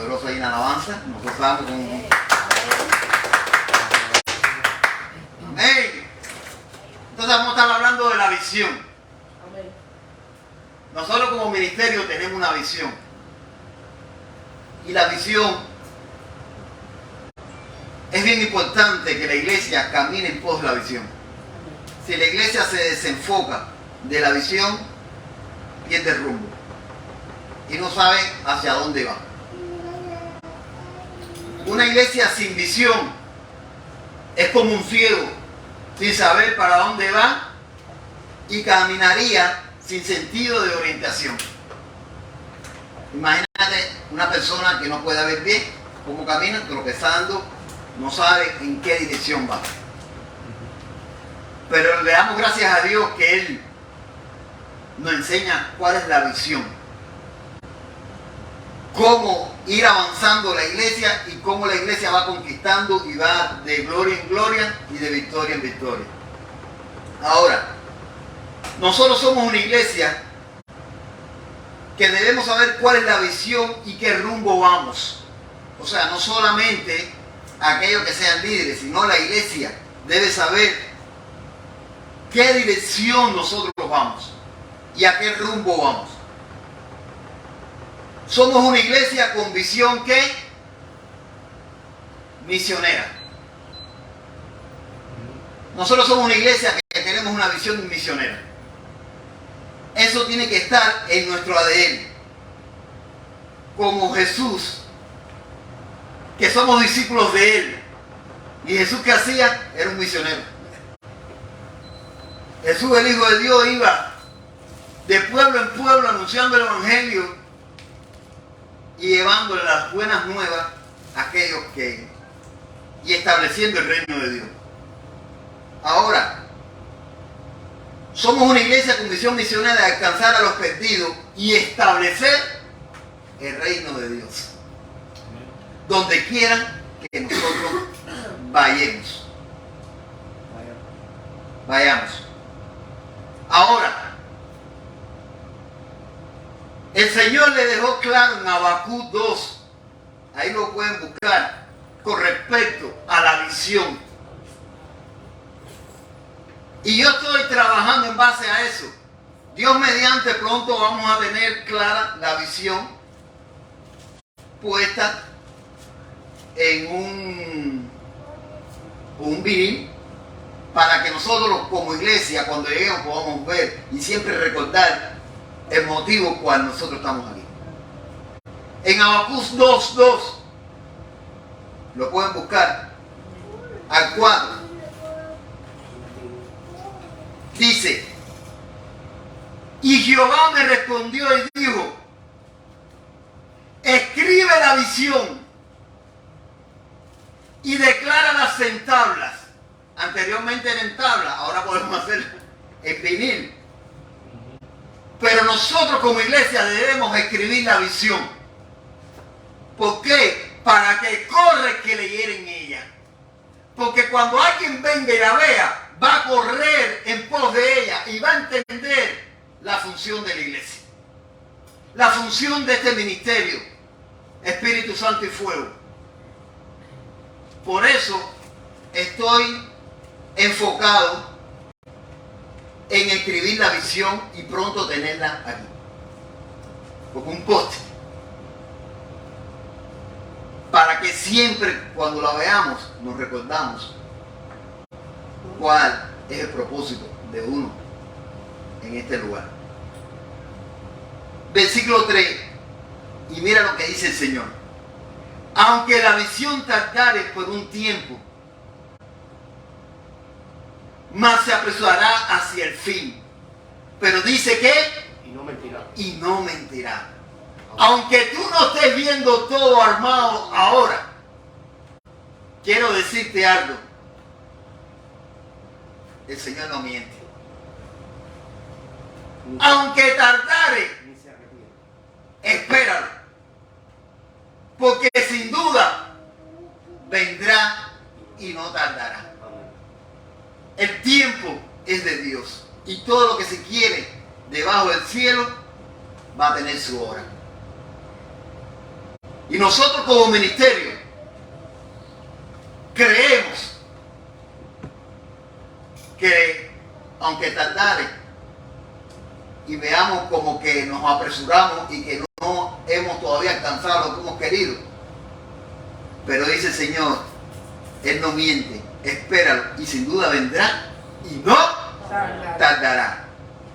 poderoso ahí en alabanza. Nos gozamos con... Amén. Entonces vamos a estar hablando de la visión. Nosotros como ministerio tenemos una visión. Y la visión es bien importante que la iglesia camine en pos de la visión. Si la iglesia se desenfoca de la visión, pierde el rumbo y no sabe hacia dónde va. Una iglesia sin visión es como un ciego sin saber para dónde va y caminaría sin sentido de orientación. Imagínate una persona que no puede ver bien cómo camina, tropezando, no sabe en qué dirección va. Pero le damos gracias a Dios que Él nos enseña cuál es la visión. Cómo ir avanzando la iglesia y cómo la iglesia va conquistando y va de gloria en gloria y de victoria en victoria. Ahora, nosotros somos una iglesia que debemos saber cuál es la visión y qué rumbo vamos. O sea, no solamente aquellos que sean líderes, sino la iglesia debe saber qué dirección nosotros vamos y a qué rumbo vamos. Somos una iglesia con visión ¿qué? Misionera. Nosotros somos una iglesia que tenemos una visión misionera. Eso tiene que estar en nuestro ADN. Como Jesús, que somos discípulos de Él. Y Jesús, ¿qué hacía? Era un misionero. Jesús, el Hijo de Dios, iba de pueblo en pueblo anunciando el Evangelio y llevándole las buenas nuevas a aquellos que... y estableciendo el reino de Dios. Ahora, somos una iglesia con visión misionera de alcanzar a los perdidos y establecer el reino de Dios. Donde quieran que nosotros vayamos. Ahora, el Señor le dejó claro en Habacuc 2, ahí lo pueden buscar, con respecto a la visión. Y yo estoy trabajando en base a eso. Dios mediante pronto vamos a tener clara la visión puesta en un vinil para que nosotros como iglesia cuando lleguemos podamos ver y siempre recordar el motivo por cual nosotros estamos aquí. En Habacuc 2:2 lo pueden buscar al 4. Dice: y Jehová me respondió y dijo: escribe la visión y decláralas en tablas. Anteriormente era en tabla, ahora podemos hacer en vinil. Pero nosotros como iglesia debemos escribir la visión. ¿Por qué? Para que corra el que leyera en ella. Porque cuando alguien venga y la vea, va a correr en pos de ella y va a entender la función de la iglesia. La función de este ministerio, Espíritu Santo y Fuego. Por eso estoy enfocado en escribir la visión y pronto tenerla aquí. Como un poste. Para que siempre cuando la veamos nos recordamos cuál es el propósito de uno en este lugar. Versículo 3. Y mira lo que dice el Señor. Aunque la visión tardare por un tiempo, más se apresurará hacia el fin. Pero dice que y no mentirá. Y no mentirá. Aunque tú no estés viendo todo armado ahora, quiero decirte algo. El Señor no miente. Aunque tardare, espéralo. Porque sin duda vendrá y no tardará. El tiempo es de Dios. Y todo lo que se quiere debajo del cielo va a tener su hora. Y nosotros como ministerio creemos que aunque tardare y veamos como que nos apresuramos y que no hemos todavía alcanzado lo que hemos querido, pero dice el Señor, Él no miente, espéralo y sin duda vendrá y no tardará.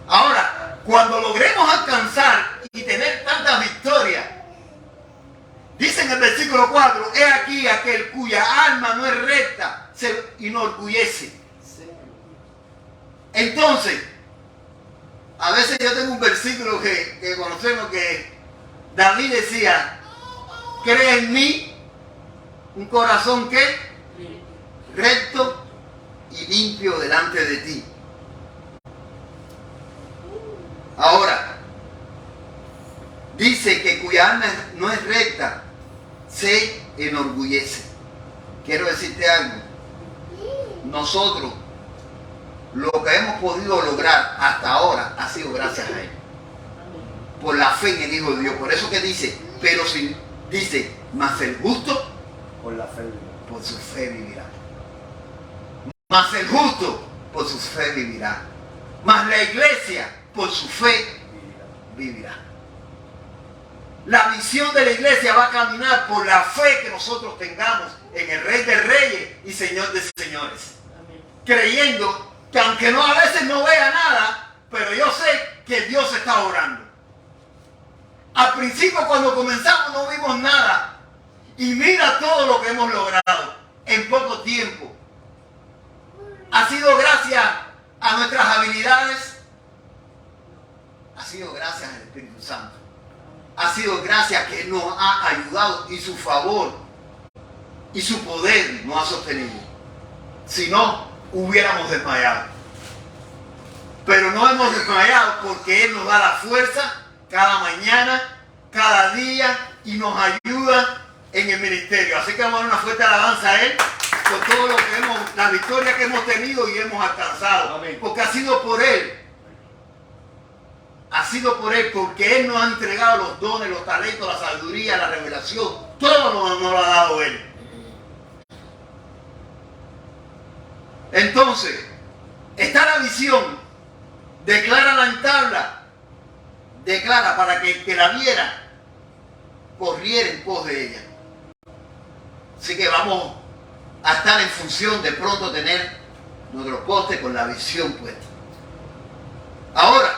Ahora, cuando logremos alcanzar y tener tantas victorias, dice en el versículo 4, he aquí aquel cuya alma no es recta, se enorgullece. Entonces, a veces yo tengo un versículo que conocemos que David decía, cree en mí un corazón que recto y limpio delante de ti. Ahora, dice que cuya alma no es recta, se enorgullece. Quiero decirte algo. Nosotros, lo que hemos podido lograr hasta ahora ha sido gracias a Él. Por la fe en el Hijo de Dios. Por eso que dice, pero si dice, mas el justo, por la fe, por su fe vivirá. Mas el justo, por su fe vivirá. Mas la iglesia, por su fe vivirá. La visión de la iglesia va a caminar por la fe que nosotros tengamos en el Rey de Reyes y Señor de Señores. Amén. Creyendo que aunque no a veces no vea nada, pero yo sé que Dios está orando. Al principio cuando comenzamos no vimos nada. Y mira todo lo que hemos logrado en poco tiempo. Ha sido gracias a nuestras habilidades. Ha sido gracias al Espíritu Santo. Ha sido gracias que Él nos ha ayudado y su favor y su poder nos ha sostenido. Si no, hubiéramos desmayado. Pero no hemos desmayado porque Él nos da la fuerza cada mañana, cada día y nos ayuda en el ministerio. Así que vamos a dar una fuerte alabanza a Él por todo lo que la victoria que hemos tenido y hemos alcanzado. Amén. Porque ha sido por Él. Ha sido por Él, porque Él nos ha entregado los dones, los talentos, la sabiduría, la revelación. Todo nos lo ha dado Él. Entonces, está la visión. Declárala en tabla. Declara para que el que la viera corriera en pos de ella. Así que vamos a estar en función de pronto tener nuestro poste con la visión puesta. Ahora,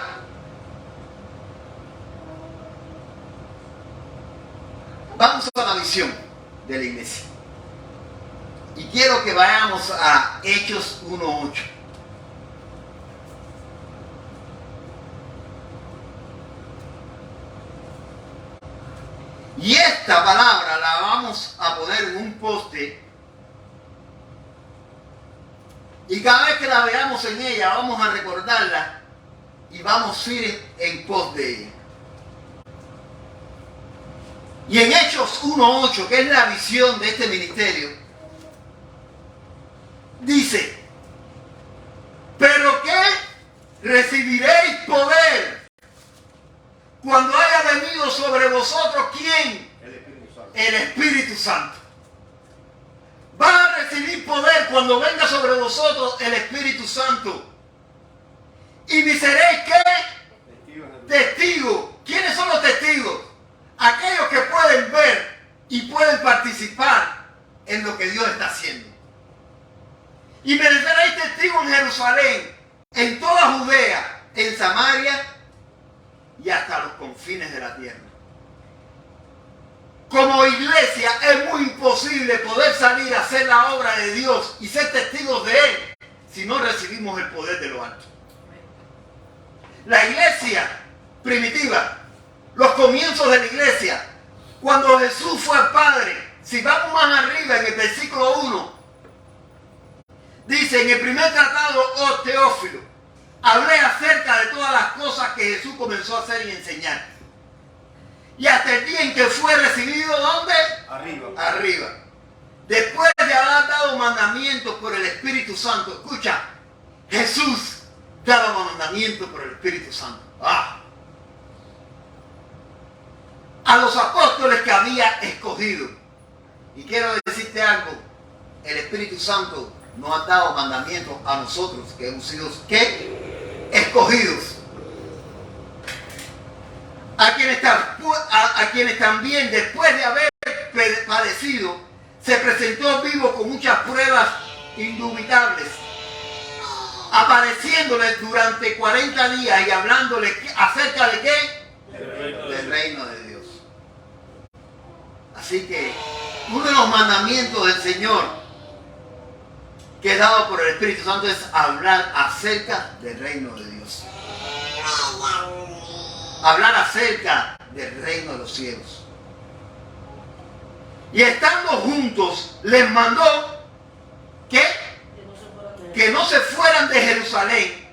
vamos a la visión de la iglesia. Y quiero que vayamos a Hechos 1:8. Y esta palabra la vamos a poner en un poste. Y cada vez que la veamos en ella, vamos a recordarla y vamos a ir en pos de ella. Y en Hechos 1:8, que es la visión de este ministerio, dice, pero que recibiréis poder cuando haya venido sobre vosotros, ¿quién? El Espíritu Santo. Va a recibir poder cuando venga sobre vosotros el Espíritu Santo. Y me seréis, ¿qué? Testigos. ¿Quiénes son los testigos? Aquellos que pueden ver y pueden participar en lo que Dios está haciendo. Y me seréis testigos en Jerusalén, en toda Judea, en Samaria y hasta los confines de la tierra. Como iglesia es muy imposible poder salir a hacer la obra de Dios y ser testigos de Él si no recibimos el poder de lo alto. La iglesia primitiva, los comienzos de la iglesia, cuando Jesús fue al Padre, si vamos más arriba en el versículo 1, dice, en el primer tratado, oh Teófilo, hablé acerca de todas las cosas que Jesús comenzó a hacer y enseñar. Y hasta el día en que fue recibido, ¿dónde? Arriba. Después de haber dado mandamientos por el Espíritu Santo. Escucha, Jesús daba mandamientos por el Espíritu Santo. A los apóstoles que había escogido. escogidos. Y quiero decirte algo, el Espíritu Santo nos ha dado mandamientos a nosotros que hemos sido, ¿qué? Escogidos. A quienes también, después de haber padecido, se presentó vivo con muchas pruebas indubitables, apareciéndoles durante 40 días y hablándoles acerca de qué? Del reino de Dios. Así que uno de los mandamientos del Señor que es dado por el Espíritu Santo es hablar acerca del reino de Dios. Hablar acerca del reino de los cielos. Y estando juntos, les mandó que no se fueran de Jerusalén,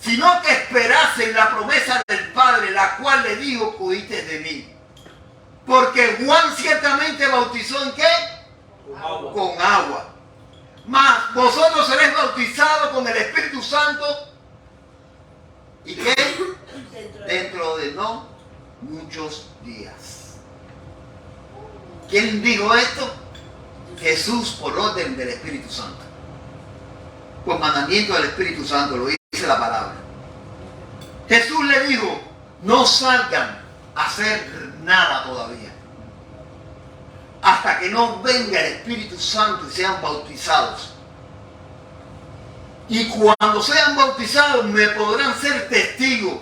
sino que esperasen la promesa del Padre, la cual le dijo: oíste de mí. Porque Juan ciertamente bautizó ¿en qué? Con agua. Mas vosotros seréis bautizados con el Espíritu Santo. ¿Y qué? Dentro de no muchos días. ¿Quién dijo esto? Jesús, por orden del Espíritu Santo. Por mandamiento del Espíritu Santo, lo dice la palabra. Jesús le dijo: no salgan a hacer nada todavía, hasta que no venga el Espíritu Santo y sean bautizados. Y cuando sean bautizados me podrán ser testigos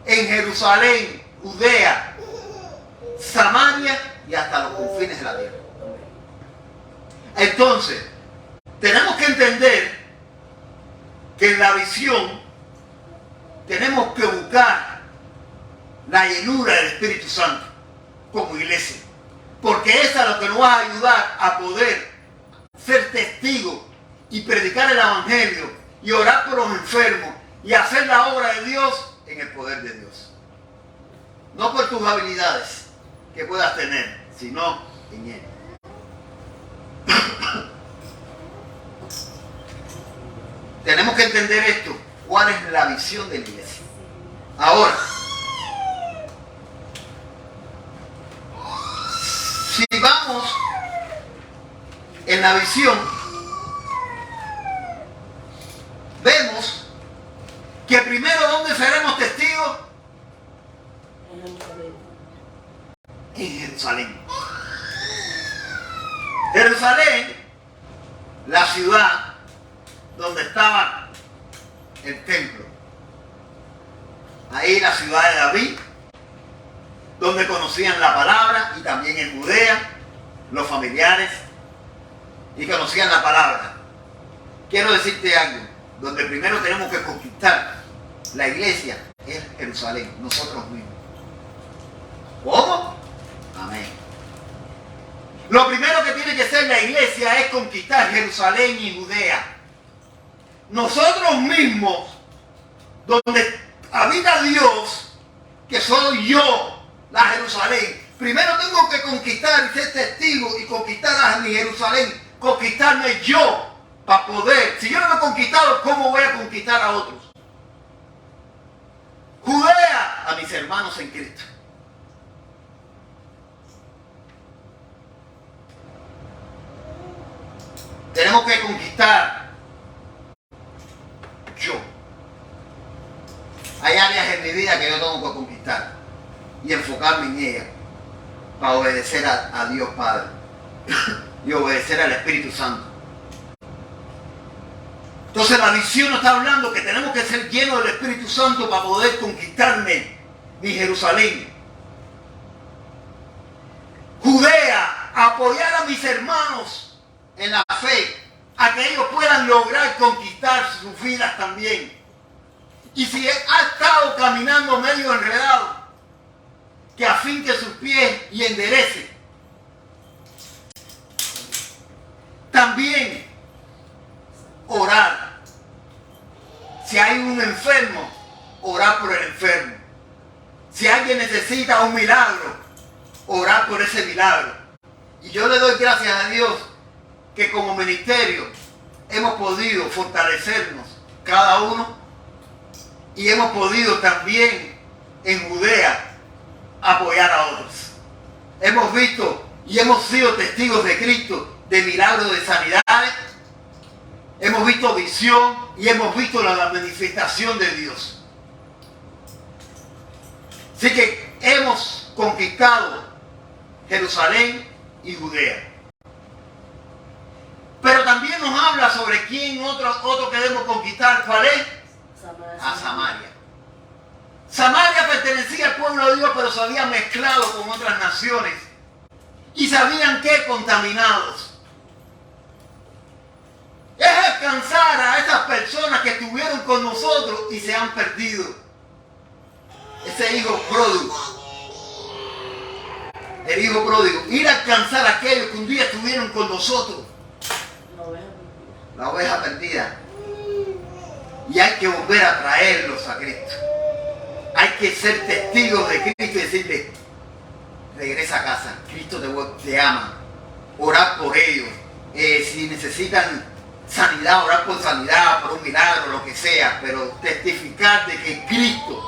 en Jerusalén, Judea, Samaria y hasta los confines de la tierra. Entonces, tenemos que entender que en la visión tenemos que buscar la llenura del Espíritu Santo como iglesia, porque esa es lo que nos va a ayudar a poder ser testigos y predicar el Evangelio y orar por los enfermos y hacer la obra de Dios en el poder de Dios. No por tus habilidades que puedas tener, sino en Él. Tenemos que entender esto. ¿Cuál es la visión de la iglesia? Ahora, si vamos en la visión, vemos que primero, ¿dónde seremos testigos? En Jerusalén. Jerusalén, la ciudad donde estaba el templo. Ahí la ciudad de David, donde conocían la palabra, y también en Judea, los familiares, y conocían la palabra. Quiero decirte algo, donde primero tenemos que conquistar la iglesia es Jerusalén, nosotros mismos. ¿Cómo? Amén. Lo primero que tiene que hacer la iglesia es conquistar Jerusalén y Judea. Nosotros mismos, donde habita Dios, que soy yo, la Jerusalén, primero tengo que conquistar y ser testigo y conquistar a mi Jerusalén, conquistarme yo para poder. Si yo no me he conquistado, ¿cómo voy a conquistar a otros? Judea, a mis hermanos en Cristo. Tenemos que conquistar yo. Hay áreas en mi vida que yo tengo que conquistar y enfocarme en ellas para obedecer a Dios Padre y obedecer al Espíritu Santo. Entonces la visión nos está hablando que tenemos que ser llenos del Espíritu Santo para poder conquistarme mi Jerusalén. Judea, apoyar a mis hermanos en la fe, a que ellos puedan lograr conquistar sus vidas también. Y si ha estado caminando medio enredado, que afinque sus pies y enderece. También orar. Si hay un enfermo, orar por el enfermo. Si alguien necesita un milagro, orar por ese milagro. Y yo le doy gracias a Dios que como ministerio hemos podido fortalecernos cada uno y hemos podido también en Judea apoyar a otros. hemos visto y hemos sido testigos de Cristo, de milagros de sanidades. Hemos visto visión y hemos visto la manifestación de Dios. Así que hemos conquistado Jerusalén y Judea. Pero también nos habla sobre quién otro que debemos conquistar. ¿Cuál es? A Samaria. Samaria pertenecía al pueblo de Dios, pero se había mezclado con otras naciones. Y sabían que contaminados. Es alcanzar a esas personas que estuvieron con nosotros y se han perdido. Ese hijo pródigo. El hijo pródigo. Ir a alcanzar a aquellos que un día estuvieron con nosotros. La oveja perdida. Y hay que volver a traerlos a Cristo. Hay que ser testigos de Cristo y decirle, regresa a casa, Cristo te ama. Orar por ellos. Si necesitan sanidad, orar por sanidad, por un milagro, lo que sea, pero testificar de que Cristo.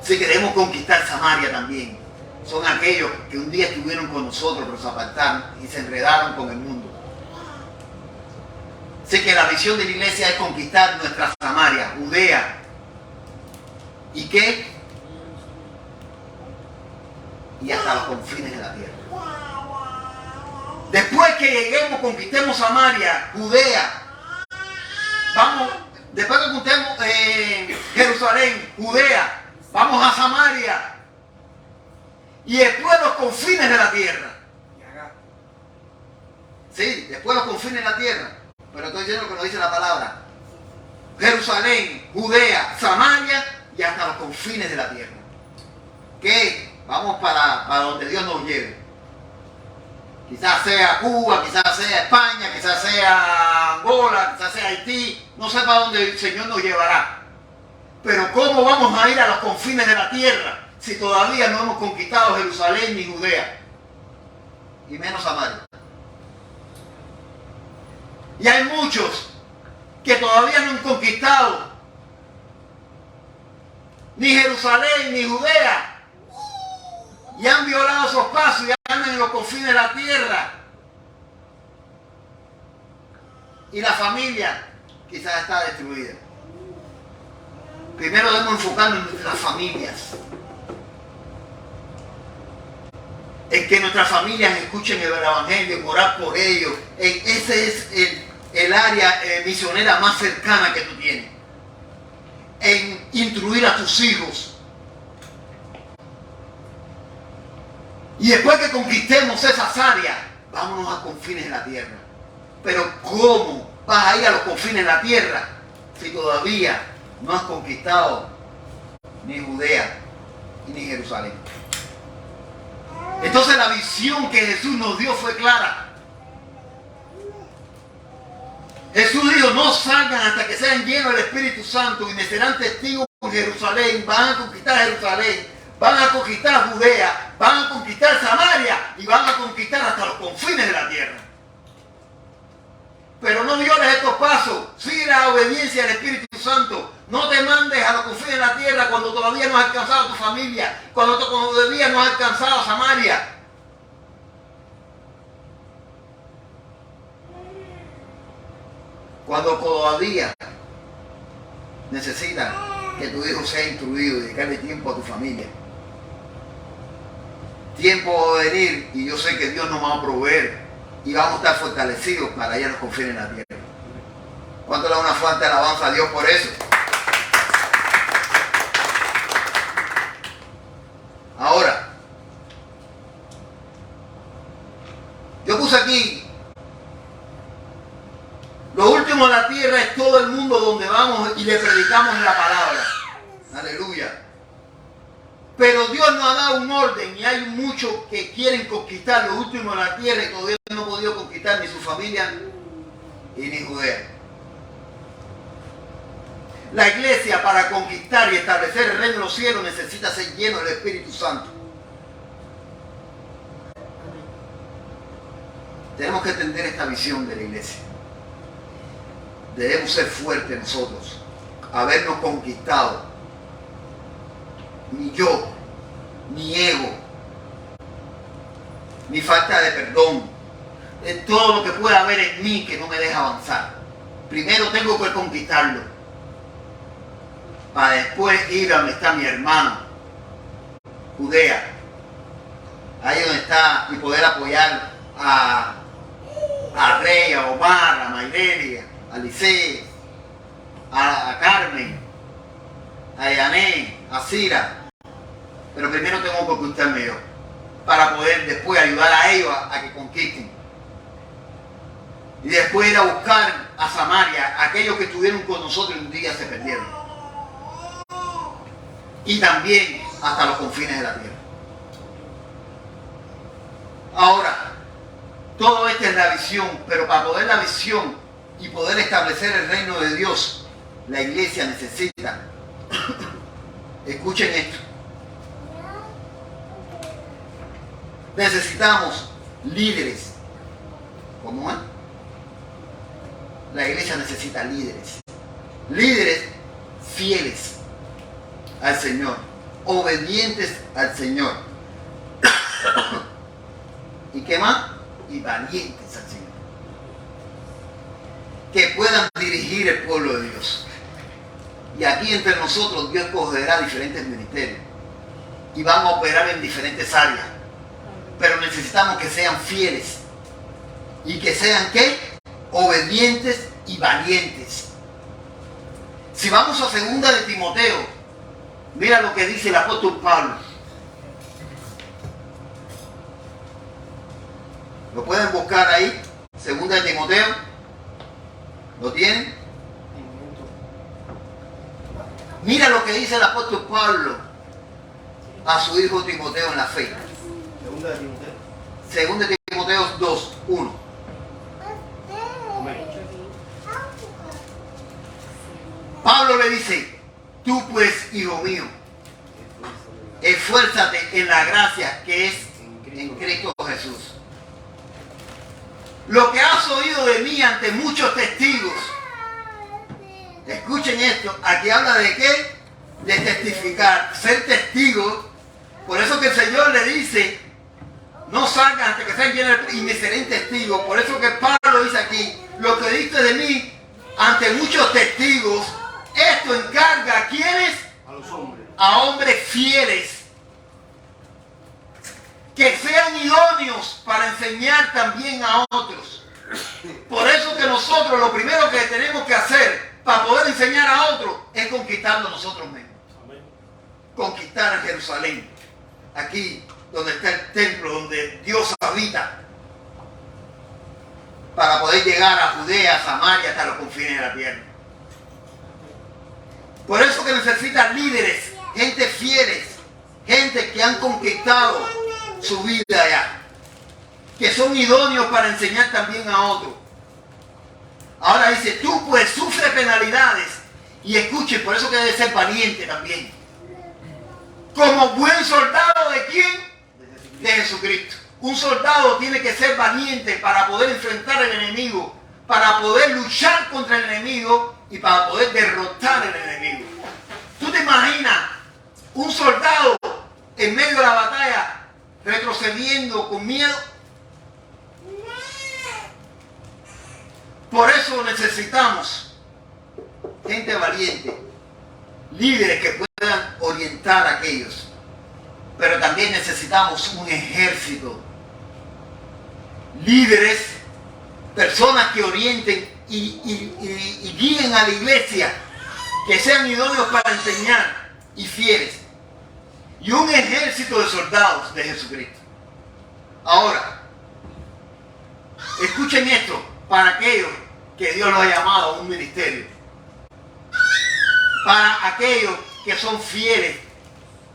Si queremos conquistar Samaria también, son aquellos que un día estuvieron con nosotros, pero se apartaron y se enredaron con el mundo. Así que la visión de la iglesia es conquistar nuestra Samaria, Judea. ¿Y qué? Y hasta los confines de la tierra. Después que lleguemos, conquistemos Samaria, Judea, vamos, después que conquistemos Jerusalén, Judea, vamos a Samaria y después los confines de la tierra. Sí, después los confines de la tierra, pero estoy diciendo que lo dice la palabra. Jerusalén, Judea, Samaria y hasta los confines de la tierra. ¿Qué? Vamos para donde Dios nos lleve. Quizás sea Cuba, quizás sea España, quizás sea Angola, quizás sea Haití. No sé para dónde el Señor nos llevará. Pero ¿cómo vamos a ir a los confines de la tierra si todavía no hemos conquistado Jerusalén ni Judea? Y menos Samaria. Y hay muchos que todavía no han conquistado ni Jerusalén ni Judea. Y han violado esos pasos y andan en los confines de la tierra. Y la familia quizás está destruida. Primero debemos enfocarnos en las familias. En que nuestras familias escuchen el Evangelio, orar por ellos. Ese es el área misionera más cercana que tú tienes. En instruir a tus hijos. Y después que conquistemos esas áreas, vámonos a confines de la tierra. Pero ¿cómo vas a ir a los confines de la tierra si todavía no has conquistado ni Judea ni Jerusalén? Entonces la visión que Jesús nos dio fue clara. Jesús dijo, no salgan hasta que sean llenos del Espíritu Santo y me serán testigos en Jerusalén. Van a conquistar Jerusalén, van a conquistar Judea, van a conquistar Samaria y van a conquistar hasta los confines de la tierra. Pero no violes estos pasos. Sigue la obediencia al Espíritu Santo. No te mandes a los confines de la tierra cuando todavía no has alcanzado a tu familia, cuando todavía no has alcanzado a Samaria. Cuando todavía necesitas que tu hijo sea instruido y dedicarle tiempo a tu familia. Tiempo va a venir y yo sé que Dios nos va a proveer y vamos a estar fortalecidos para ir a los confines de la tierra. ¿Cuánto le da una fuerte alabanza a Dios por eso? Ahora, yo puse aquí, lo último de la tierra es todo el mundo donde vamos y le predicamos la palabra. Aleluya. Pero Dios nos ha dado un orden y hay muchos que quieren conquistar lo último de la tierra y todavía no han podido conquistar ni su familia y ni Judea. La iglesia para conquistar y establecer el reino de los cielos necesita ser lleno del Espíritu Santo. Tenemos que entender esta visión de la iglesia. Debemos ser fuertes nosotros, habernos conquistado. Ni yo, mi ego, mi falta de perdón, en todo lo que pueda haber en mí que no me deja avanzar. Primero tengo que conquistarlo, para después ir a donde está mi hermano, Judea, ahí donde está, y poder apoyar a Rey, a Omar, a Mayrelia, a Licey, a Carmen, a Yané, a Cira. Pero primero tengo que conquistarme yo, para poder después ayudar a ellos a que conquisten. Y después ir a buscar a Samaria, aquellos que estuvieron con nosotros y un día se perdieron. Y también hasta los confines de la tierra. Ahora, todo esto es la visión, pero para poder la visión y poder establecer el reino de Dios, la iglesia necesita, escuchen esto, necesitamos líderes. ¿Cómo es? La iglesia necesita líderes. Líderes fieles al Señor, obedientes al Señor. ¿Y qué más? Y valientes al Señor. Que puedan dirigir el pueblo de Dios. Y aquí entre nosotros Dios escogerá diferentes ministerios. Y van a operar en diferentes áreas. Pero necesitamos que sean fieles. Y que sean, ¿qué? Obedientes y valientes. Si vamos a 2 de Timoteo, mira lo que dice el apóstol Pablo. ¿Lo pueden buscar ahí? 2 de Timoteo. ¿Lo tienen? Mira lo que dice el apóstol Pablo a su hijo Timoteo en la fe. 2 de Timoteo 2, 1. Pablo le dice, tú pues, hijo mío, esfuérzate en la gracia que es en Cristo Jesús. Lo que has oído de mí ante muchos testigos. Escuchen esto, aquí habla de qué? De testificar, ser testigos. Por eso que el Señor le dice, no salgan hasta que sean llenos y me seré testigos. Por eso que Pablo dice aquí, lo que diste de mí ante muchos testigos, esto encarga a quienes, a los hombres, a hombres fieles, que sean idóneos para enseñar también a otros. Por eso que nosotros lo primero que tenemos que hacer para poder enseñar a otros es conquistarlo nosotros mismos. amén, Conquistar a Jerusalén, aquí donde está el templo, donde Dios habita, para poder llegar a Judea, a Samaria, hasta los confines de la tierra. Por eso que necesitan líderes, gente fieles, gente que han conquistado su vida ya, que son idóneos para enseñar también a otros. Ahora dice, tú pues sufre penalidades, y escuchen, por eso que debe ser valiente también, como buen soldado ¿de quién? De Jesucristo. Un soldado tiene que ser valiente para poder enfrentar al enemigo, para poder luchar contra el enemigo y para poder derrotar al enemigo. ¿Tú te imaginas un soldado en medio de la batalla retrocediendo con miedo? Por eso necesitamos gente valiente, líderes que puedan orientar a aquellos. Pero también necesitamos un ejército, líderes, personas que orienten y guíen a la iglesia, que sean idóneos para enseñar y fieles. Y un ejército de soldados de Jesucristo. Ahora, escuchen esto, para aquellos que Dios los ha llamado a un ministerio. Para aquellos que son fieles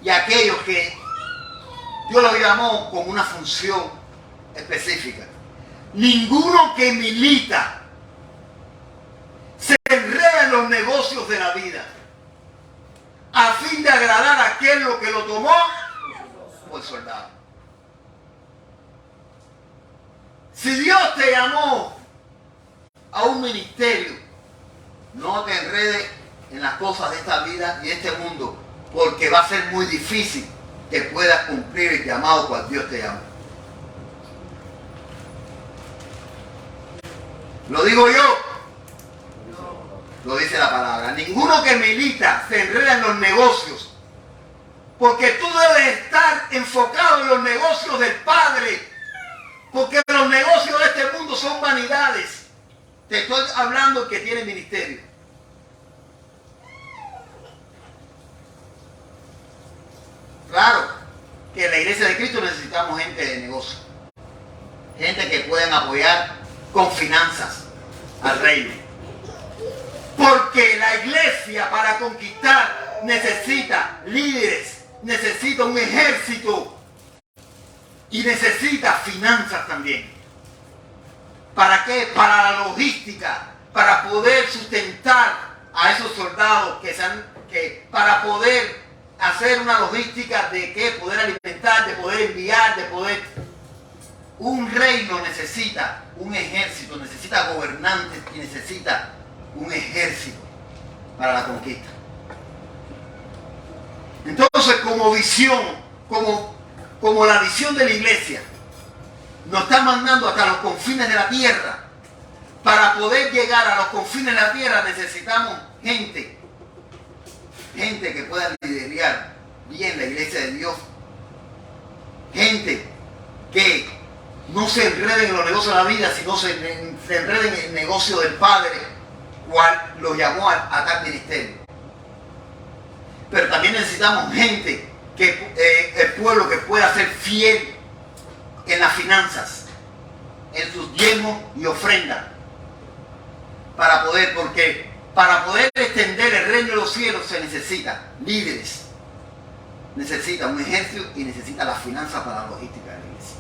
y aquellos que Dios los llamó con una función específica. Ninguno que milita se enreda en los negocios de la vida a fin de agradar a aquel lo que lo tomó por soldado. Si Dios te llamó a un ministerio, no te enredes en las cosas de esta vida y de este mundo, porque va a ser muy difícil que puedas cumplir el llamado cual Dios te llama. ¿Lo digo yo? Lo dice la palabra. Ninguno que milita se enreda en los negocios, porque tú debes estar enfocado en los negocios del Padre, porque los negocios de este mundo son vanidades. Te estoy hablando que tiene ministerio. Claro que en la iglesia de Cristo necesitamos gente de negocio, gente que puedan apoyar con finanzas al reino. Porque la iglesia, para conquistar, necesita líderes, necesita un ejército y necesita finanzas también. ¿Para qué? Para la logística, para poder sustentar a esos soldados para poder hacer una logística de qué, poder alimentar, de poder enviar, de poder... Un reino necesita un ejército, necesita gobernantes y necesita un ejército para la conquista. Entonces, como visión, como la visión de la iglesia, nos está mandando hasta los confines de la tierra. Para poder llegar a los confines de la tierra necesitamos gente que pueda liderar bien la iglesia de Dios. Gente que no se enreden en los negocios de la vida, sino se enreden en el negocio del Padre, cual los llamó a tal ministerio. Pero también necesitamos gente, el pueblo que pueda ser fiel en las finanzas, en sus diezmos y ofrendas, porque para poder extender el reino de los cielos se necesita líderes, necesita un ejército y necesita las finanzas para la logística de la iglesia.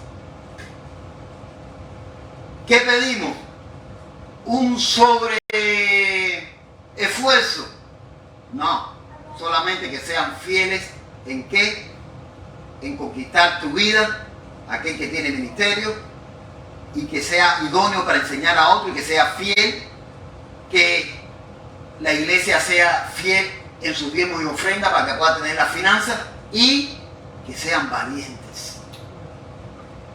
¿Qué pedimos? ¿Un sobre esfuerzo? No, solamente que sean fieles en qué, en conquistar tu vida, aquel que tiene ministerio, y que sea idóneo para enseñar a otro, y que sea fiel, que la iglesia sea fiel en sus diezmos y ofrendas para que pueda tener las finanzas, y que sean valientes,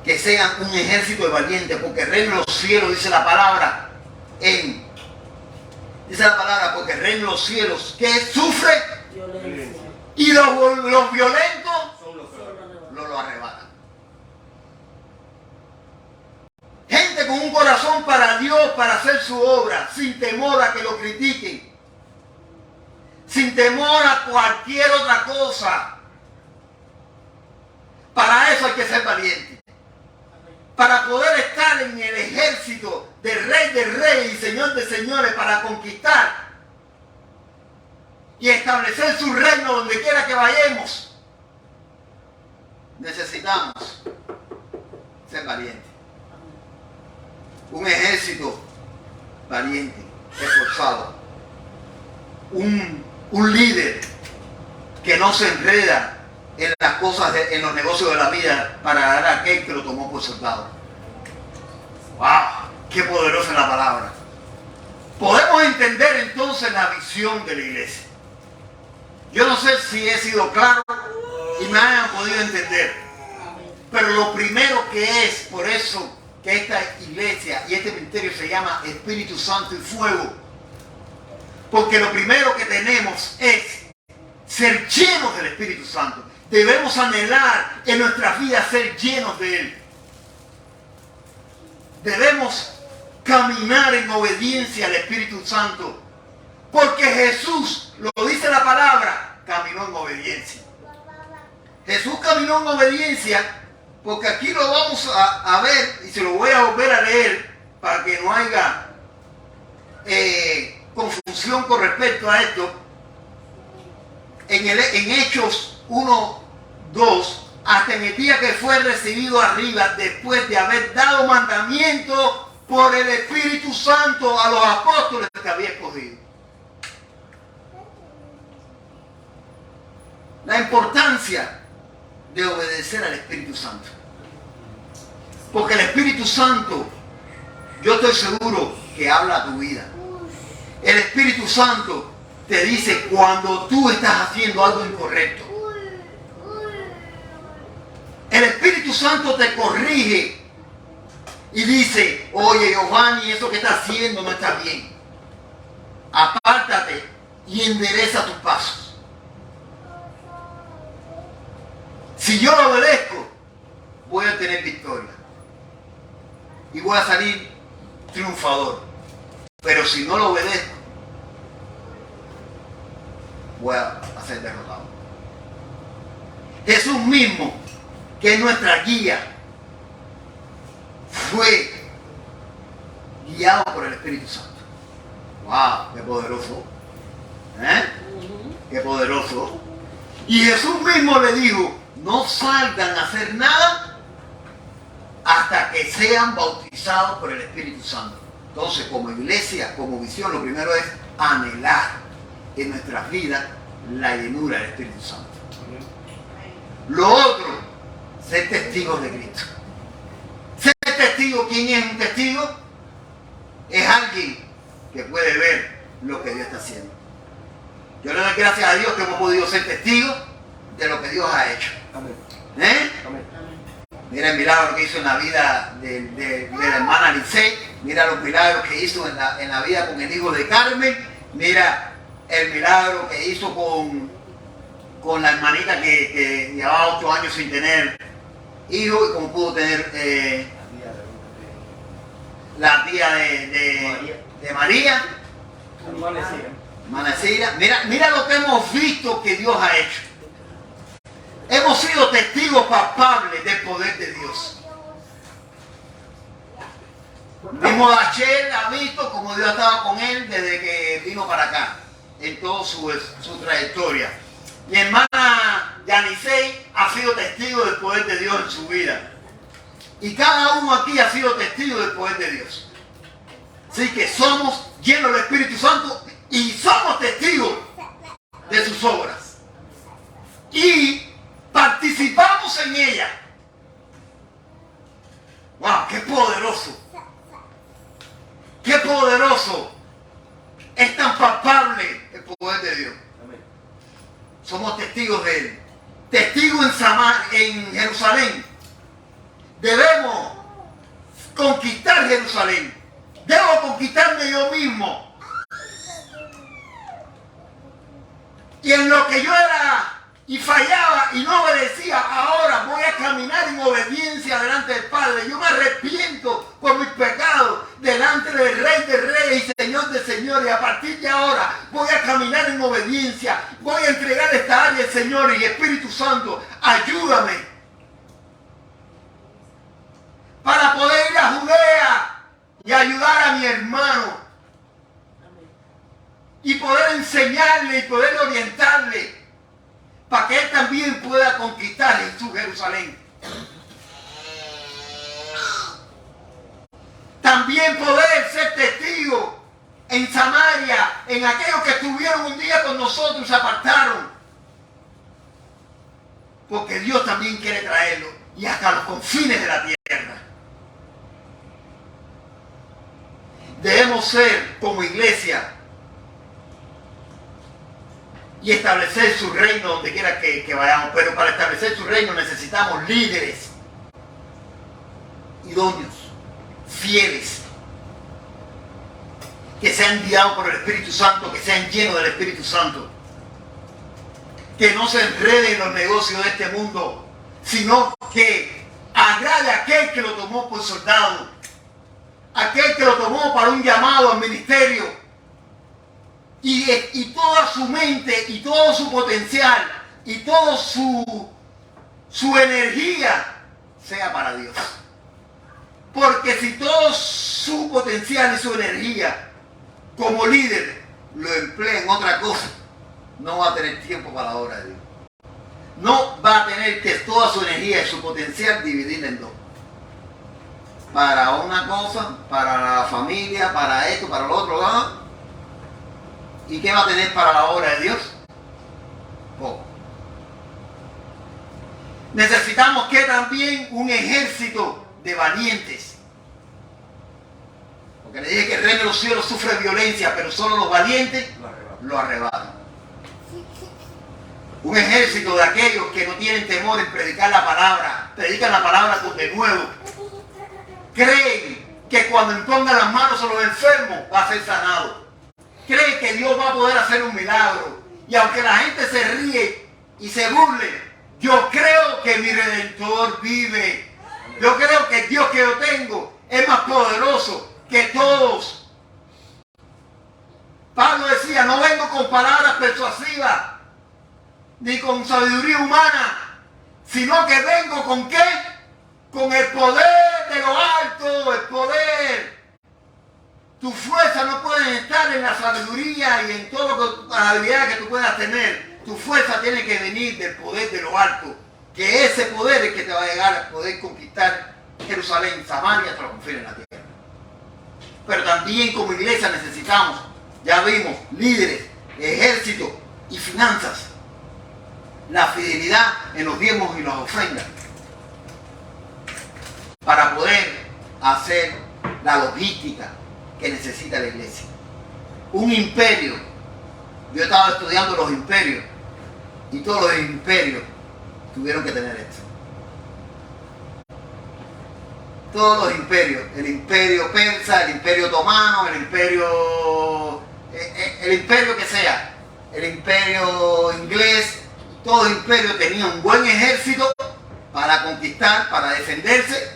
que sean un ejército de valientes, porque el reino de los cielos, dice la palabra, porque el reino de los cielos, que sufre violencia, y los violentos lo arrebatan. Gente con un corazón para Dios, para hacer su obra, sin temor a que lo critiquen, sin temor a cualquier otra cosa. Para eso hay que ser valiente. Para poder estar en el ejército del Rey de Reyes y Señor de Señores, para conquistar y establecer su reino donde quiera que vayamos, necesitamos ser valientes. Un ejército valiente, esforzado. Un líder que no se enreda en las cosas, en los negocios de la vida para dar a aquel que lo tomó por soldado. ¡Wow! ¡Qué poderosa es la palabra! Podemos entender entonces la visión de la iglesia. Yo no sé si he sido claro y me hayan podido entender, pero lo primero que es, por eso que esta iglesia y este ministerio se llama Espíritu Santo y Fuego, porque lo primero que tenemos es ser llenos del Espíritu Santo. Debemos anhelar en nuestras vidas ser llenos de Él. Debemos caminar en obediencia al Espíritu Santo, porque Jesús, lo dice la palabra, caminó en obediencia. Jesús caminó en obediencia, porque aquí lo vamos a ver, y se lo voy a volver a leer para que no haya confusión con respecto a esto. En Hechos 1:2, hasta en el día que fue recibido arriba, después de haber dado mandamiento por el Espíritu Santo a los apóstoles que había escogido. La importancia de obedecer al Espíritu Santo. Porque el Espíritu Santo, yo estoy seguro que habla a tu vida. El Espíritu Santo te dice cuando tú estás haciendo algo incorrecto. Espíritu Santo te corrige y dice, oye, Giovanni, eso que estás haciendo no está bien. Apártate y endereza tus pasos. Si yo lo obedezco, voy a tener victoria. Y voy a salir triunfador. Pero si no lo obedezco, voy a ser derrotado. Jesús mismo, que es nuestra guía, fue guiado por el Espíritu Santo. ¡Wow! ¡Qué poderoso! ¡Qué poderoso! Y Jesús mismo le dijo, no salgan a hacer nada hasta que sean bautizados por el Espíritu Santo. Entonces, como iglesia, como visión, lo primero es anhelar en nuestras vidas la llenura del Espíritu Santo. Lo otro, ser testigos de Cristo. Ser testigo, ¿quién es un testigo? Es alguien que puede ver lo que Dios está haciendo. Yo le doy gracias a Dios que hemos podido ser testigos de lo que Dios ha hecho. Amén. Amén. Mira el milagro que hizo en la vida de la hermana Licey. Mira los milagros que hizo en la vida con el hijo de Carmen. Mira el milagro que hizo con la hermanita que llevaba 8 años sin tener hijo y como pudo tener la tía de María. Manecira. Mira lo que hemos visto que Dios ha hecho. Hemos sido testigos palpables del poder de Dios. Mismo Dachel ha visto como Dios estaba con él desde que vino para acá, en toda su trayectoria. Mi hermana Yanisei ha sido testigo del poder de Dios en su vida. Y cada uno aquí ha sido testigo del poder de Dios. Así que somos llenos del Espíritu Santo y somos testigos de sus obras. Y participamos en ella. ¡Wow! ¡Qué poderoso! ¡Qué poderoso! Es tan palpable el poder de Dios. Somos testigos de Él. Testigos en Jerusalén. Debemos conquistar Jerusalén. Debo conquistarme yo mismo. Y en lo que yo era y fallaba y no obedecía, ahora voy a caminar en obediencia delante del Padre. Yo me arrepiento por mis pecados delante del Rey de Reyes y Señor de Señores. A partir de ahora voy a caminar en obediencia. Voy a entregar esta área al Señor y Espíritu Santo, ayúdame para poder ir a Judea y ayudar a mi hermano y poder enseñarle y poder orientarle para que él también pueda conquistar en su Jerusalén. También poder ser testigo en Samaria, en aquellos que estuvieron un día con nosotros y se apartaron. Porque Dios también quiere traerlo y hasta los confines de la tierra. Debemos ser como iglesia y establecer su reino donde quiera que vayamos. Pero para establecer su reino necesitamos líderes idóneos, fieles, que sean guiados por el Espíritu Santo, que sean llenos del Espíritu Santo, que no se enreden en los negocios de este mundo, sino que agrade a aquel que lo tomó por soldado, aquel que lo tomó para un llamado al ministerio, y toda su mente y todo su potencial y toda su energía sea para Dios. Porque si todo su potencial y su energía como líder lo emplea en otra cosa, no va a tener tiempo para la obra de Dios. No va a tener que toda su energía y su potencial dividirla en dos. Para una cosa, para la familia, para esto, para lo otro, ¿no? ¿Y qué va a tener para la obra de Dios? Poco. Necesitamos que también un ejército de valientes. Porque le dije que el reino de los cielos sufre violencia, pero solo los valientes lo arrebatan. Un ejército de aquellos que no tienen temor en predicar la palabra, predican la palabra con denuedo. Creen que cuando impongan las manos a los enfermos va a ser sanado. Creen que Dios va a poder hacer un milagro. Y aunque la gente se ríe y se burle, yo creo que mi Redentor vive. Yo creo que el Dios que yo tengo es más poderoso que todos. Pablo decía, no vengo con palabras persuasivas, ni con sabiduría humana, sino que vengo con ¿qué? Con el poder de lo alto, el poder. Tu fuerza no puede estar en la sabiduría y en todas las habilidades que tú puedas tener. Tu fuerza tiene que venir del poder de lo alto, que ese poder es que te va a llegar a poder conquistar Jerusalén, Samaria, hasta lo confíen en la tierra. Pero también como iglesia necesitamos, ya vimos, líderes, ejércitos y finanzas. La fidelidad en los diezmos y las ofrendas para poder hacer la logística que necesita la iglesia. Un imperio. Yo estaba estudiando los imperios y todos los imperios tuvieron que tener esto. Todos los imperios, el imperio persa, el imperio otomano, el imperio que sea, el imperio inglés, todo imperio tenía un buen ejército para conquistar, para defenderse,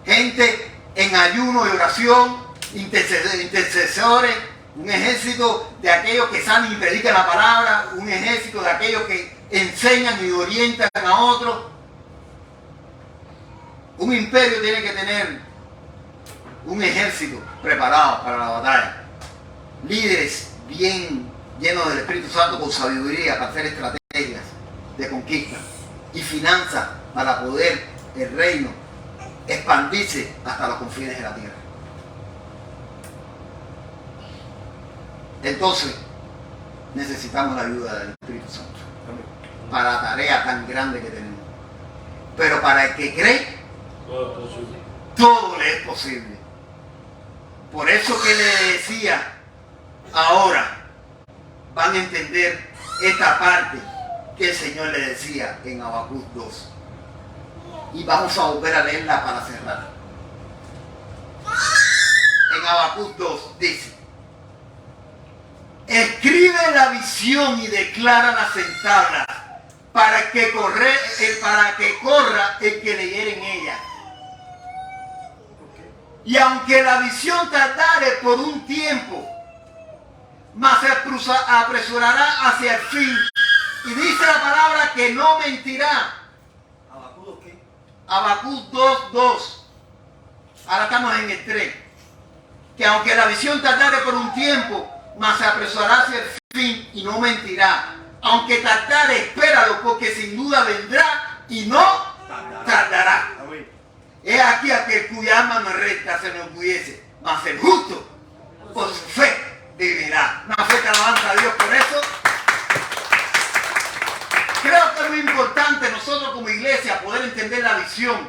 gente en ayuno y oración, intercesores, un ejército de aquellos que saben y predican la palabra, un ejército de aquellos que enseñan y orientan a otros. Un imperio tiene que tener un ejército preparado para la batalla, líderes bien llenos del Espíritu Santo con sabiduría para hacer estrategias de conquista y finanzas para poder el reino expandirse hasta los confines de la tierra. Entonces necesitamos la ayuda del Espíritu Santo para la tarea tan grande que tenemos. Pero para el que cree, todo le es posible. Por eso que le decía, ahora van a entender esta parte que el Señor le decía en Habacuc 2. Y vamos a volver a leerla para cerrar. En Habacuc 2 dice: escribe la visión y decláralas en tablas, para que corra el que leyere en ella. Y aunque la visión tardare por un tiempo, mas se apresurará hacia el fin. Y dice la palabra que no mentirá. ¿Habacuc qué? Habacuc 2:2. Ahora estamos en el 3. Que aunque la visión tardare por un tiempo, mas se apresurará hacia el fin y no mentirá. Aunque tardare, espéralo, porque sin duda vendrá y no tardará. Es aquí aquel cuya alma no es recta se enorgullece, mas el justo por su fe vivirá. Una fuerte alabanza a Dios por eso. Creo que es muy importante nosotros como iglesia poder entender la visión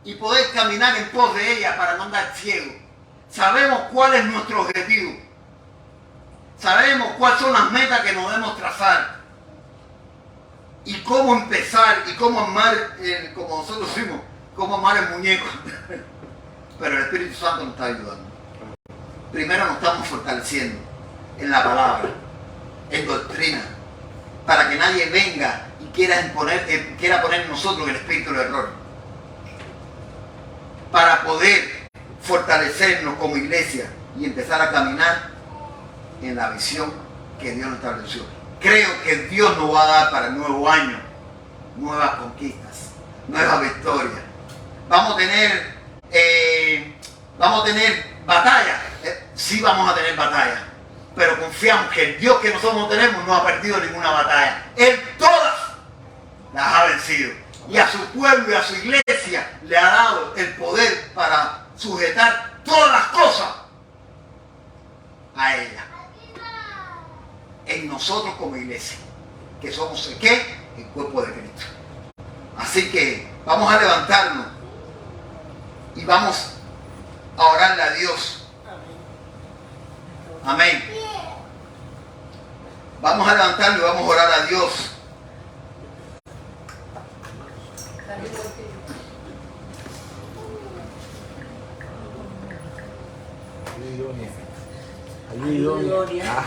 y poder caminar en pos de ella para no andar ciego. Sabemos cuál es nuestro objetivo. Sabemos cuáles son las metas que nos debemos trazar. Y cómo empezar y cómo armar, como nosotros decimos, cómo armar el muñeco. Pero el Espíritu Santo nos está ayudando. Primero nos estamos fortaleciendo en la palabra, en doctrina, para que nadie venga y quiera poner en nosotros el espíritu del error. Para poder fortalecernos como iglesia y empezar a caminar en la visión que Dios nos estableció. Creo que Dios nos va a dar para el nuevo año nuevas conquistas, nuevas victorias. Vamos a tener batallas. Sí vamos a tener batallas, pero confiamos que el Dios que nosotros tenemos no ha perdido ninguna batalla. Él todas las ha vencido. Y a su pueblo y a su iglesia le ha dado el poder para sujetar todas las cosas a ella. En nosotros como iglesia, que somos el ¿qué? El cuerpo de Cristo. Así que vamos a levantarnos y vamos a orarle a Dios. Amén. Vamos a levantarnos y vamos a orar a Dios Ayudonia. Ayudonia. Ah.